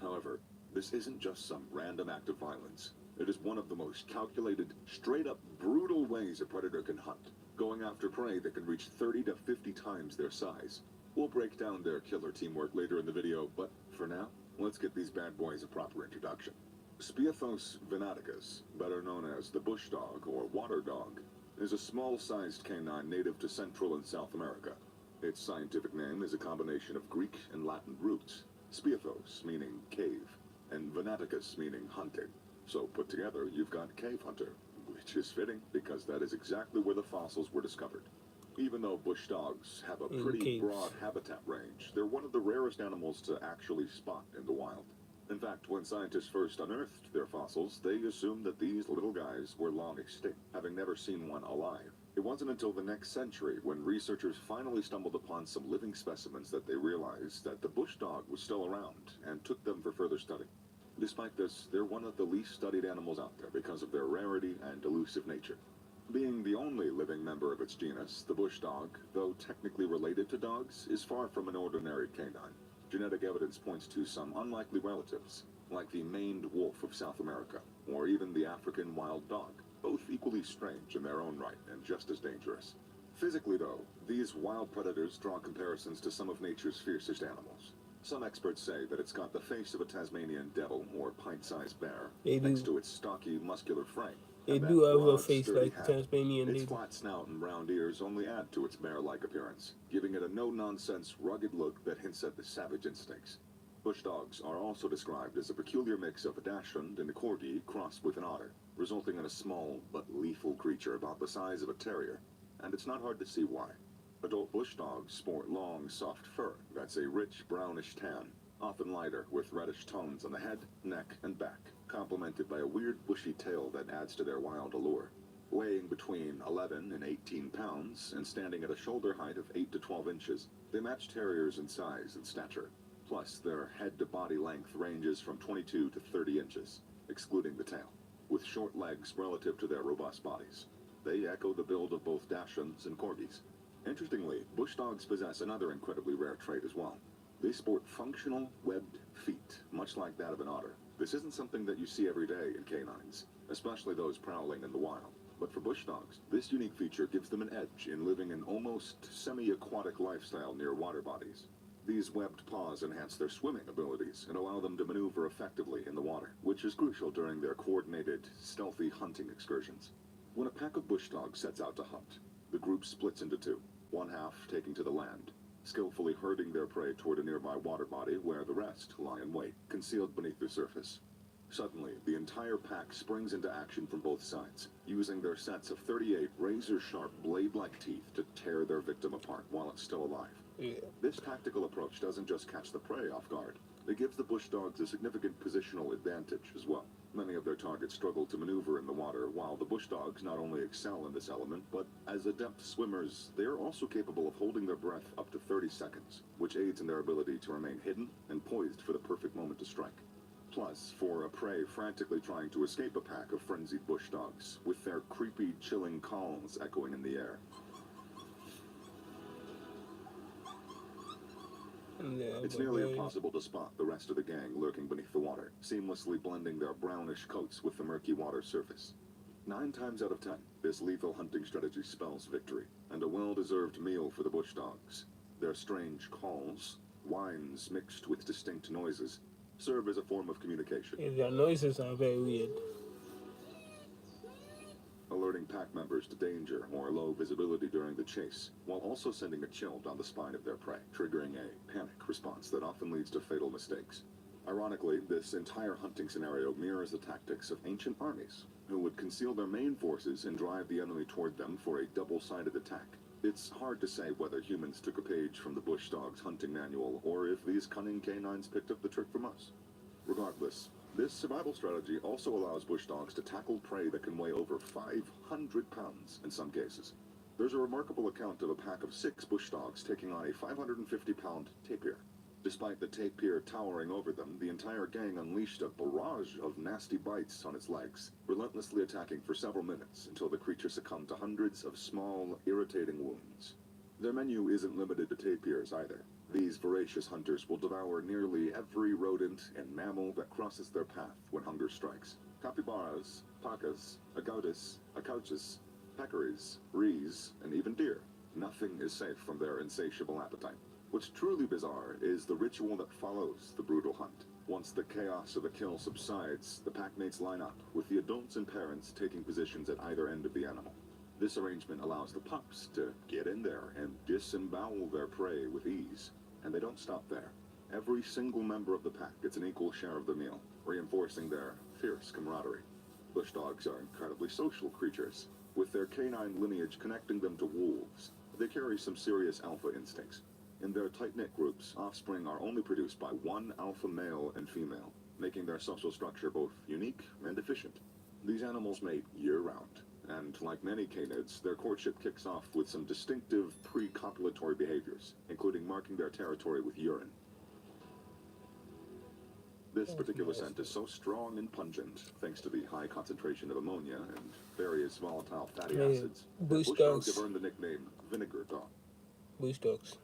However, this isn't just some random act of violence. It is one of the most calculated, straight-up brutal ways a predator can hunt, going after prey that can reach 30 to 50 times their size. We'll break down their killer teamwork later in the video, but for now, let's get these bad boys a proper introduction. Spiethos venaticus, better known as the bush dog or water dog, is a small-sized canine native to Central and South America. Its scientific name is a combination of Greek and Latin roots, spiethos meaning cave, and venaticus meaning hunting. So put together, you've got cave hunter, which is fitting because that is exactly where the fossils were discovered. Even though bush dogs have a pretty broad habitat range, they're one of the rarest animals to actually spot in the wild. In fact, when scientists first unearthed their fossils, they assumed that these little guys were long extinct, having never seen one alive. It wasn't until the next century when researchers finally stumbled upon some living specimens that they realized that the bush dog was still around and took them for further study. Despite this, they're one of the least studied animals out there because of their rarity and elusive nature. Being the only living member of its genus, the bush dog, though technically related to dogs, is far from an ordinary canine. Genetic evidence points to some unlikely relatives, like the maned wolf of South America, or even the African wild dog, both equally strange in their own right and just as dangerous. Physically, though, these wild predators draw comparisons to some of nature's fiercest animals. Some experts say that it's got the face of a Tasmanian devil or pint-sized bear, thanks to its stocky, muscular frame. They And do that have a broad, face sturdy like the head. Tasmanian Its devil. flat snout and round ears only add to its bear-like appearance, giving it a no-nonsense, rugged look that hints at the savage instincts. Bush dogs are also described as a peculiar mix of a dachshund and a corgi crossed with an otter, resulting in a small but lethal creature about the size of a terrier. And it's not hard to see why. Adult bush dogs sport long, soft fur that's a rich, brownish tan, often lighter with reddish tones on the head, neck, and back, complemented by a weird bushy tail that adds to their wild allure. Weighing between 11 and 18 pounds and standing at a shoulder height of 8 to 12 inches, they match terriers in size and stature. Plus, their head-to-body length ranges from 22 to 30 inches, excluding the tail, with short legs relative to their robust bodies. They echo the build of both dachshunds and corgis. Interestingly, bush dogs possess another incredibly rare trait as well. They sport functional, webbed feet, much like that of an otter. This isn't something that you see every day in canines, especially those prowling in the wild. But for bush dogs, this unique feature gives them an edge in living an almost semi-aquatic lifestyle near water bodies. These webbed paws enhance their swimming abilities and allow them to maneuver effectively in the water, which is crucial during their coordinated, stealthy hunting excursions. When a pack of bush dogs sets out to hunt, the group splits into two, one half taking to the land, skillfully herding their prey toward a nearby water body where the rest lie in wait, concealed beneath the surface. Suddenly, the entire pack springs into action from both sides, using their sets of 38 razor-sharp blade-like teeth to tear their victim apart while it's still alive. Yeah. This tactical approach doesn't just catch the prey off guard. It gives the bush dogs a significant positional advantage as well. Many of their targets struggle to maneuver in the water, while the bush dogs not only excel in this element, but as adept swimmers, they are also capable of holding their breath up to 30 seconds, which aids in their ability to remain hidden and poised for the perfect moment to strike. Plus, for a prey frantically trying to escape a pack of frenzied bush dogs, with their creepy, chilling calls echoing in the air. It's nearly impossible to spot the rest of the gang lurking beneath the water, seamlessly blending their brownish coats with the murky water surface. 9 times out of 10, this lethal hunting strategy spells victory, and a well-deserved meal for the bush dogs. Their strange calls, whines mixed with distinct noises, serve as a form of communication. Yeah, their noises are very weird. Alerting pack members to danger or low visibility during the chase, while also sending a chill down the spine of their prey, triggering a panic response that often leads to fatal mistakes. Ironically, this entire hunting scenario mirrors the tactics of ancient armies, who would conceal their main forces and drive the enemy toward them for a double-sided attack. It's hard to say whether humans took a page from the bush dog's hunting manual, or if these cunning canines picked up the trick from us. Regardless, this survival strategy also allows bush dogs to tackle prey that can weigh over 500 pounds in some cases. There's a remarkable account of a pack of 6 bush dogs taking on a 550-pound tapir. Despite the tapir towering over them, the entire gang unleashed a barrage of nasty bites on its legs, relentlessly attacking for several minutes until the creature succumbed to hundreds of small, irritating wounds. Their menu isn't limited to tapirs either. These voracious hunters will devour nearly every rodent and mammal that crosses their path when hunger strikes. Capybaras, pacas, agoutis, acouchas, peccaries, rhees, and even deer. Nothing is safe from their insatiable appetite. What's truly bizarre is the ritual that follows the brutal hunt. Once the chaos of the kill subsides, the packmates line up, with the adults and parents taking positions at either end of the animal. This arrangement allows the pups to get in there and disembowel their prey with ease. And they don't stop there. Every single member of the pack gets an equal share of the meal, reinforcing their fierce camaraderie. Bush dogs are incredibly social creatures, with their canine lineage connecting them to wolves. They carry some serious alpha instincts. In their tight-knit groups, offspring are only produced by one alpha male and female, making their social structure both unique and efficient. These animals mate year-round, and like many canids, their courtship kicks off with some distinctive pre-copulatory behaviors, including marking their territory with urine. This particular scent is so strong and pungent, thanks to the high concentration of ammonia and various volatile fatty acids, that Bush bush dogs. dogs have earned the nickname vinegar dog. Bush dogs.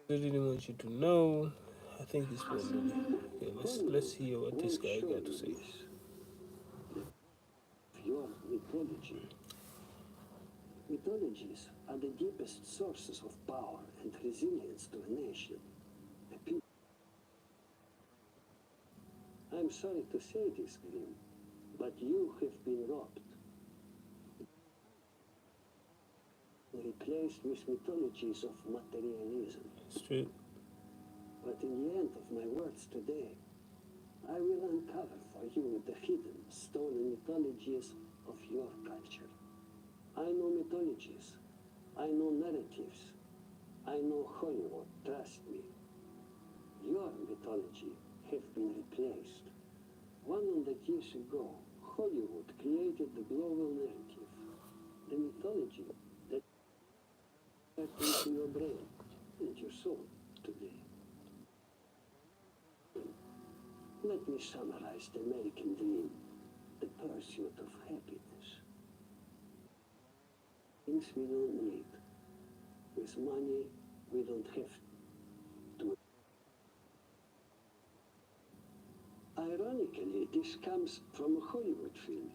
I really want you to know. I think it's probably. Okay, let's hear what this guy got to say. Your mythology. Mythologies are the deepest sources of power and resilience to a nation. A people. I'm sorry to say this, Grim, but you have been robbed. Replaced with mythologies of materialism. It's true. But in the end of my words today, I will uncover for you the hidden, stolen mythologies of your culture. I know mythologies. I know narratives. I know Hollywood, trust me. Your mythology have been replaced. 100 years ago, Hollywood created the global narrative, the mythology that into your brain and your soul today. Let me summarize the American dream, the pursuit of happiness. Things we don't need. With money, we don't have to. Ironically, this comes from a Hollywood film.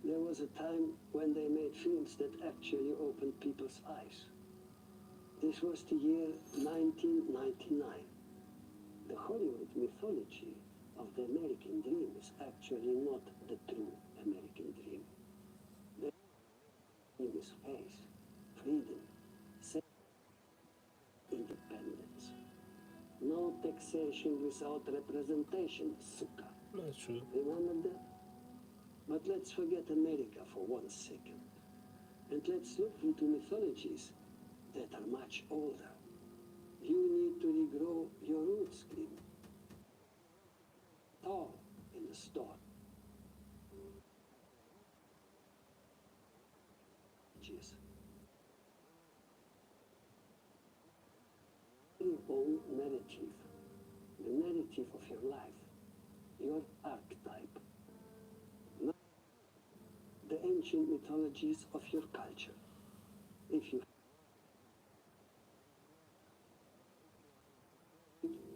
There was a time when they made films that actually opened people's eyes. This was the year 1999. The Hollywood mythology of the American dream is actually not the true American dream. The dream is space, freedom, independence. civilization without representation, suka. That's true. Remember that? But let's forget America for 1 second. And let's look into mythologies that are much older. You need to regrow your roots, Grim. Tall in the storm. Jeez. Your own narrative. The narrative of your life. Your archetype. Not the ancient mythologies of your culture. If you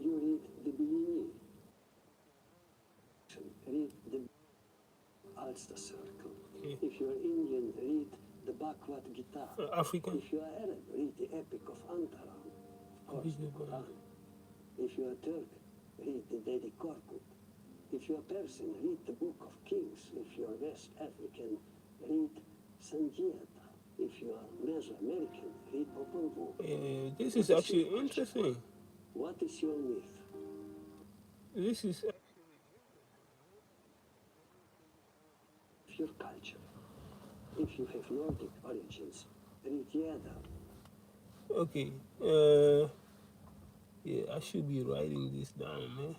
read the Billini, read the Ulster Circle. Okay. If you're Indian, read the Bhagavad Gita. African. If you are Arab, read the Epic of Antaram. Of course, the Quran. If you are Turk, read the Dedi Korkut. If you are Persian, read the Book of Kings. If you are West African, read Sanjiyata. If you are Mesoamerican, read Popol Vuh. This is actually interesting. What is your myth? This is Your culture. If you have Nordic origins, read Yeda. okay. Yeah, I should be writing this down, man.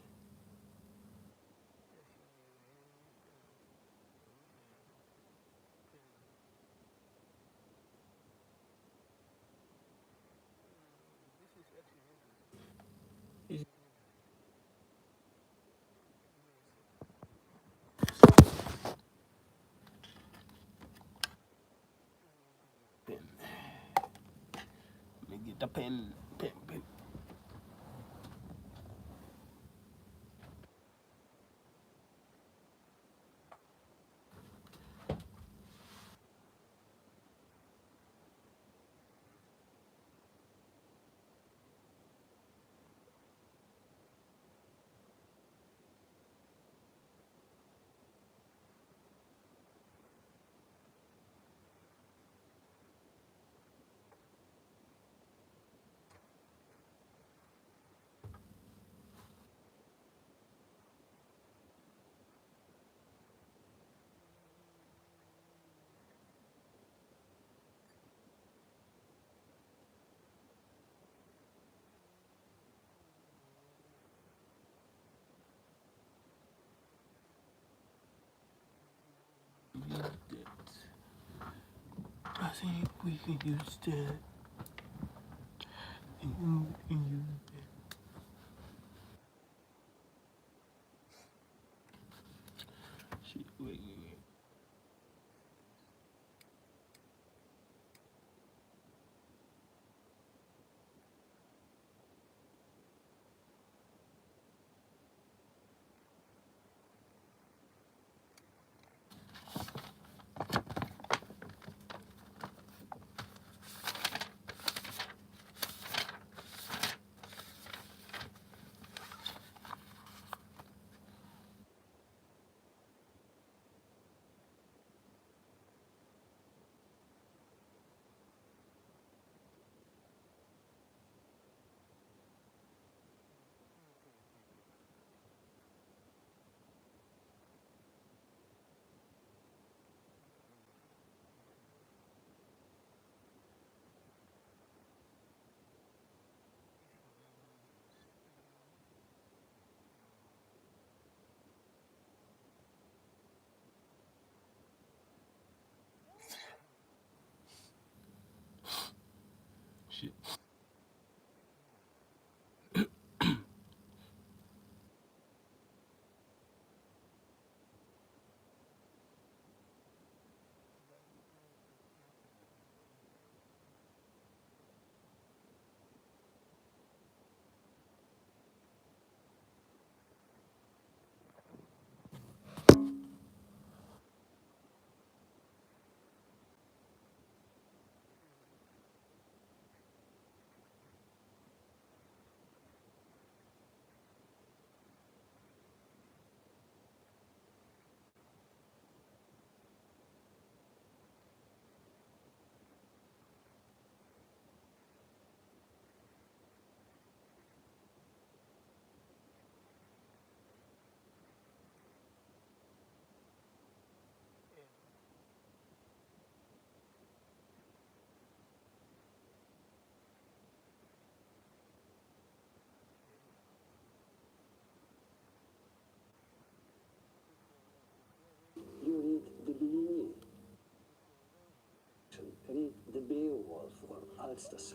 It's- Pen. Let me get the pen. Pen. I think we can use that. And use that. Shit, wait. Shit.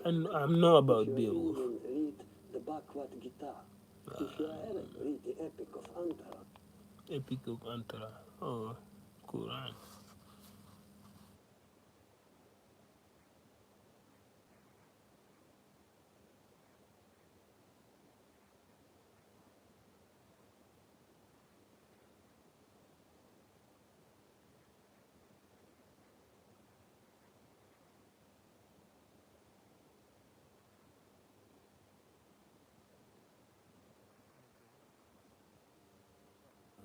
And I'm not If about you're Beowulf. Indian, read the Bhagavad Gita. If you are Arab, read the Epic of Antara. Epic of Antara. Oh, Quran.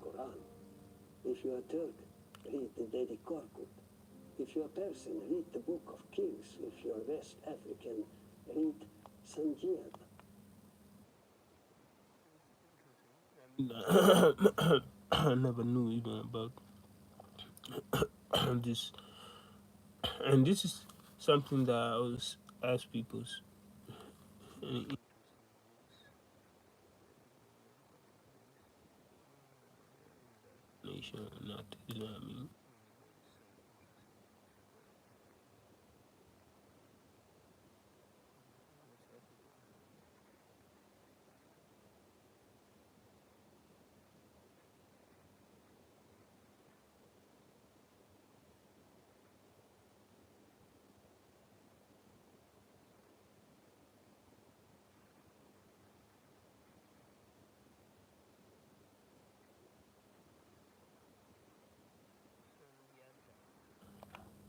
Quran. If you are Turk, read the Dedi Korkut. If you are Persian, read the Book of Kings. If you are West African, read Sanjiyat. I never knew even about this, and this is something that I always ask people. Any nation or not, you know what I mean?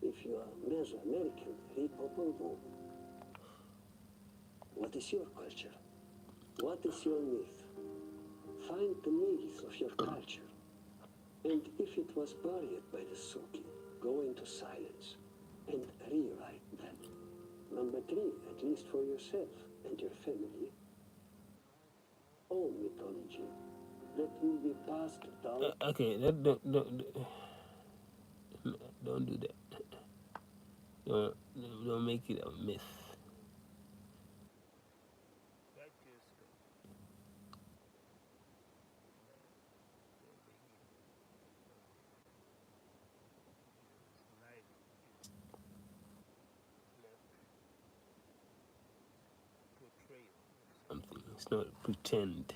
If you are Mesoamerican, read Popol Vuh. What is your culture? What is your myth? Find the myth of your culture. And if it was buried by the Suki, go into silence and rewrite that. Number 3, at least for yourself and your family, own mythology that will be passed down. Okay, don't do that. Don't, don't make it a myth. Something. It's not pretend.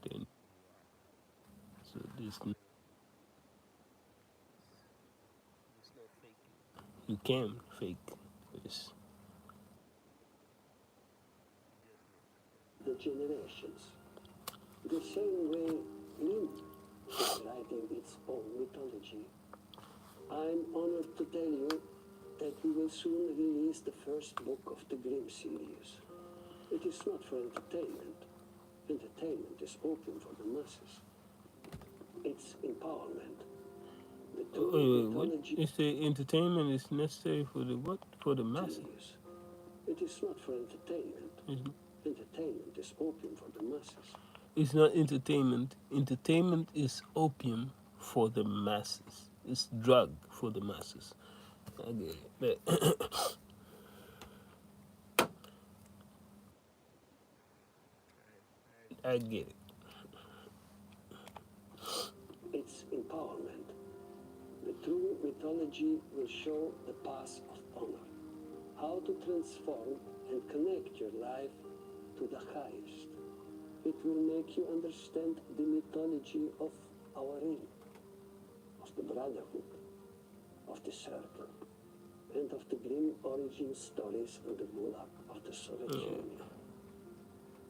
Then, so this you can fake this. The generations. The same way Grimm is writing its own mythology. I'm honored to tell you that we will soon release the first book of the Grimm series. It is not for entertainment. Entertainment is open for the masses. It's empowerment. The true What? mythology You say entertainment is necessary for the what? For the masses. genius. It is not for entertainment. Mhm. Entertainment is opium for the masses. It's not entertainment. Entertainment is opium for the masses. It's drug for the masses. I get it. I get it. It's empowerment. The true mythology will show the path of honor, how to transform and connect your life to the highest. It will make you understand the mythology of our ring, of the brotherhood, of the circle, and of the grim origin stories on the Gulag of the Soviet Union.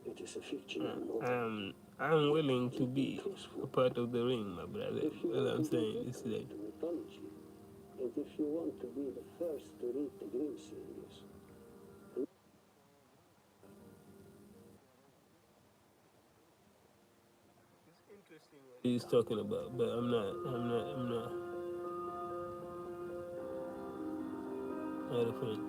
It is a fictional novel. I'm willing to Deeply be truthful. a part of the ring, my brother. If you All want I'm to saying get is deeper that into mythology, and if you want to be the first to read the Grimm series, he's talking about, but I'm not a fan.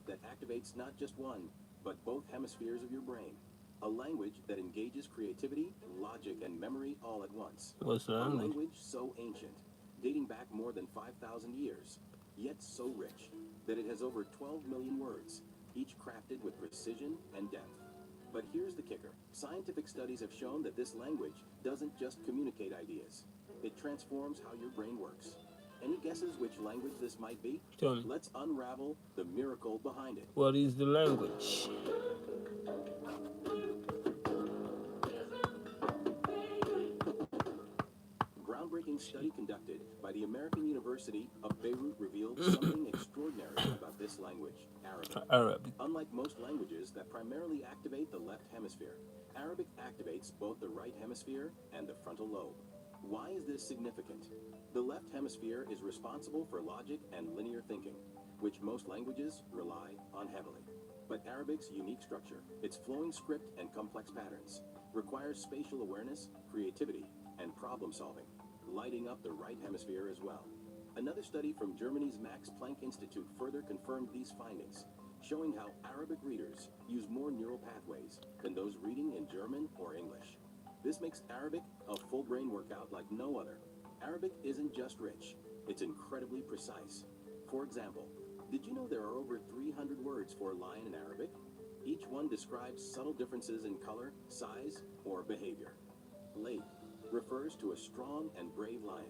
that activates not just one, but both hemispheres of your brain. A language that engages creativity, logic, and memory all at once. What's the A language? language so ancient, dating back more than 5,000 years, yet so rich that it has over 12 million words, each crafted with precision and depth. But here's the kicker. Scientific studies have shown that this language doesn't just communicate ideas. It transforms how your brain works. Any guesses which language this might be? Tell me. Let's unravel the miracle behind it. What is the language? Groundbreaking study conducted by the American University of Beirut revealed something extraordinary about this language, Arabic. Arabic. Unlike most languages that primarily activate the left hemisphere, Arabic activates both the right hemisphere and the frontal lobe. Why is this significant? The left hemisphere is responsible for logic and linear thinking, which most languages rely on heavily. But Arabic's unique structure, its flowing script and complex patterns, requires spatial awareness, creativity, and problem solving, lighting up the right hemisphere as well. Another study from Germany's Max Planck Institute further confirmed these findings, showing how Arabic readers use more neural pathways than those reading in German or English. This makes Arabic a full brain workout like no other. Arabic isn't just rich, it's incredibly precise. For example, did you know there are over 300 words for lion in Arabic? Each one describes subtle differences in color, size, or behavior. Layth refers to a strong and brave lion.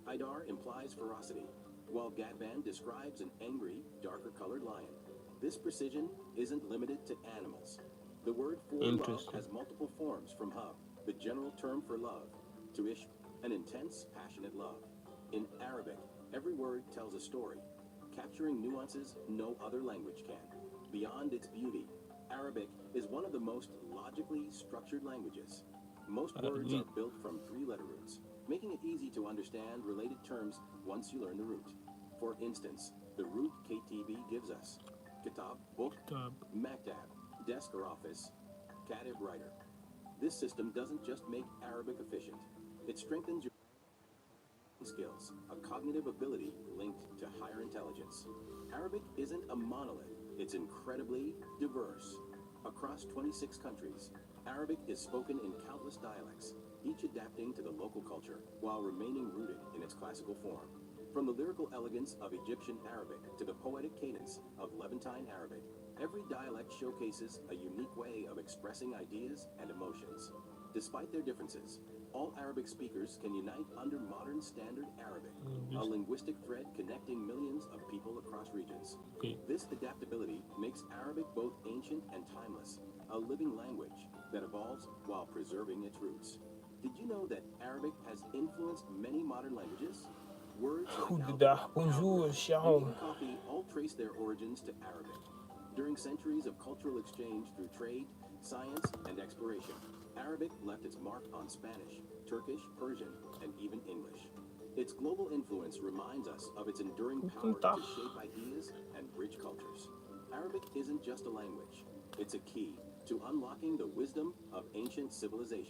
Haidar implies ferocity, while Gadban describes an angry, darker-colored lion. This precision isn't limited to animals. The word for love has multiple forms, from hub, the general term for love, to ishq, an intense, passionate love. In Arabic, every word tells a story, capturing nuances no other language can. Beyond its beauty, Arabic is one of the most logically structured languages. Most words are built from three-letter roots, making it easy to understand related terms once you learn the root. For instance, the root KTB gives us kitab, book, maktab, desk or office, katib, writer. This system doesn't just make Arabic efficient, it strengthens your skills, a cognitive ability linked to higher intelligence. Arabic isn't a monolith, it's incredibly diverse. Across 26 countries, Arabic is spoken in countless dialects, each adapting to the local culture while remaining rooted in its classical form. From the lyrical elegance of Egyptian Arabic to the poetic cadence of Levantine Arabic, every dialect showcases a unique way of expressing ideas and emotions. Despite their differences, all Arabic speakers can unite under modern standard Arabic, a linguistic thread connecting millions of people across regions. This adaptability makes Arabic both ancient and timeless, a living language that evolves while preserving its roots. Did you know that Arabic has influenced many modern languages? Words like Bonjour, and even coffee all trace their origins to Arabic. During centuries of cultural exchange through trade, science, and exploration, Arabic left its mark on Spanish, Turkish, Persian, and even English. Its global influence reminds us of its enduring power to shape ideas and bridge cultures. Arabic isn't just a language, it's a key to unlocking the wisdom of ancient civilizations.